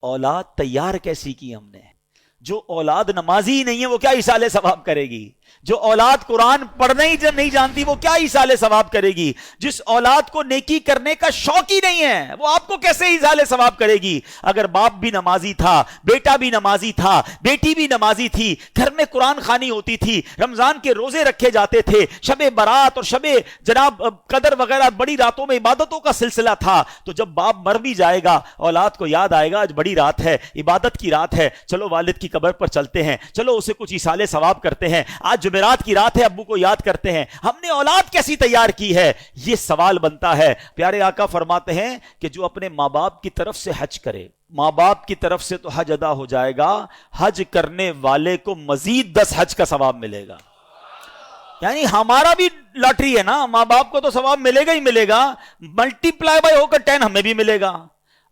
اولاد تیار کیسی کی ہم نے؟ جو اولاد نمازی ہی نہیں ہے وہ کیا ایصال ثواب کرے گی؟ جو اولاد قرآن پڑھنا ہی نہیں جانتی وہ کیا ایصال ثواب کرے گی؟ جس اولاد کو نیکی کرنے کا شوق ہی نہیں ہے وہ آپ کو کیسے ایصال ثواب کرے گی؟ اگر باپ بھی نمازی تھا، بیٹا بھی نمازی تھا، بیٹی بھی نمازی تھی، گھر میں قرآن خوانی ہوتی تھی، رمضان کے روزے رکھے جاتے تھے، شب برات اور شب جناب قدر وغیرہ بڑی راتوں میں عبادتوں کا سلسلہ تھا، تو جب باپ مر بھی جائے گا اولاد کو یاد آئے گا آج بڑی رات ہے، عبادت کی رات ہے، چلو والد کی قبر پر چلتے ہیں، چلو اسے کچھ ایصال ثواب کرتے ہیں، آج جمعرات کی رات ہے ابو کو یاد کرتے ہیں۔ ہم نے اولاد کیسی تیار کی ہے؟ یہ سوال بنتا ہے۔ پیارے آقا فرماتے ہیں کہ جو اپنے ماں باپ کی طرف سے حج کرے، ماں باپ کی طرف سے تو حج ادا ہو جائے گا، حج کرنے والے کو مزید 10 حج کا ثواب ملے گا۔ یعنی ہمارا بھی لاٹری ہے نا، ماں باپ کو تو ثواب ملے گا ہی ملے گا، ملٹی پلائی بائی ہو کر 10 ہمیں بھی ملے گا۔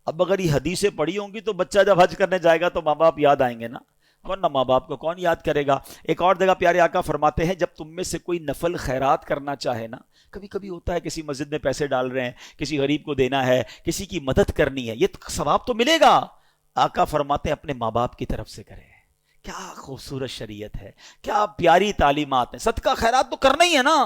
اب اگر یہ حدیثیں پڑھی ہوں گی تو بچہ جب حج کرنے جائے گا تو ماں باپ یاد آئیں گے نا، ورنہ ماں باپ کو کون یاد کرے گا؟ ایک اور جگہ پیارے آقا فرماتے ہیں جب تم میں سے کوئی نفل خیرات کرنا چاہے نا، کبھی کبھی ہوتا ہے کسی مسجد میں پیسے ڈال رہے ہیں، کسی غریب کو دینا ہے، کسی کی مدد کرنی ہے، یہ ثواب تو ملے گا۔ آقا فرماتے ہیں اپنے ماں باپ کی طرف سے کرے۔ کیا خوبصورت شریعت ہے، کیا پیاری تعلیمات ہیں۔ صدقہ خیرات تو کرنا ہی ہے نا،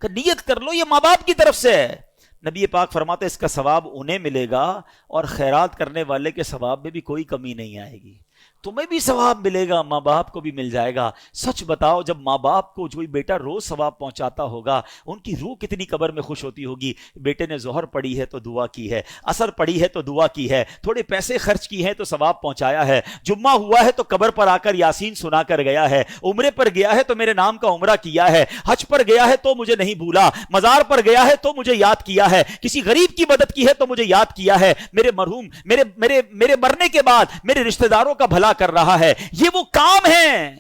کہ نیت کر لو یہ ماں باپ کی طرف سے ہے۔ نبی پاک فرماتے ہیں اس کا ثواب انہیں ملے گا اور خیرات کرنے والے کے ثواب میں بھی کوئی کمی نہیں آئے گی، تمہیں بھی ثواب ملے گا، ماں باپ کو بھی مل جائے گا۔ سچ بتاؤ جب ماں باپ کو جو بیٹا روز ثواب پہنچاتا ہوگا ان کی روح کتنی قبر میں خوش ہوتی ہوگی۔ بیٹے نے ظہر پڑھی ہے تو دعا کی ہے، عصر پڑھی ہے تو دعا کی ہے، تھوڑے پیسے خرچ کی ہیں تو ثواب پہنچایا ہے، جمعہ ہوا ہے تو قبر پر آ کر یاسین سنا کر گیا ہے، عمرے پر گیا ہے تو میرے نام کا عمرہ کیا ہے، حج پر گیا ہے تو مجھے نہیں بھولا، مزار پر گیا ہے تو مجھے یاد کیا ہے، کسی غریب کی مدد کی ہے تو مجھے یاد کیا ہے، میرے مرحوم میرے مرنے کے بعد میرے رشتہ داروں کا بھلا کر رہا ہے۔ یہ وہ کام ہیں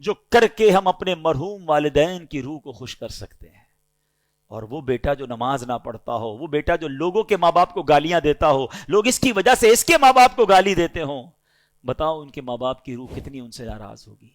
جو کر کے ہم اپنے مرحوم والدین کی روح کو خوش کر سکتے ہیں۔ اور وہ بیٹا جو نماز نہ پڑھتا ہو، وہ بیٹا جو لوگوں کے ماں باپ کو گالیاں دیتا ہو، لوگ اس کی وجہ سے اس کے ماں باپ کو گالی دیتے ہوں، بتاؤ ان کے ماں باپ کی روح کتنی ان سے ناراض ہوگی۔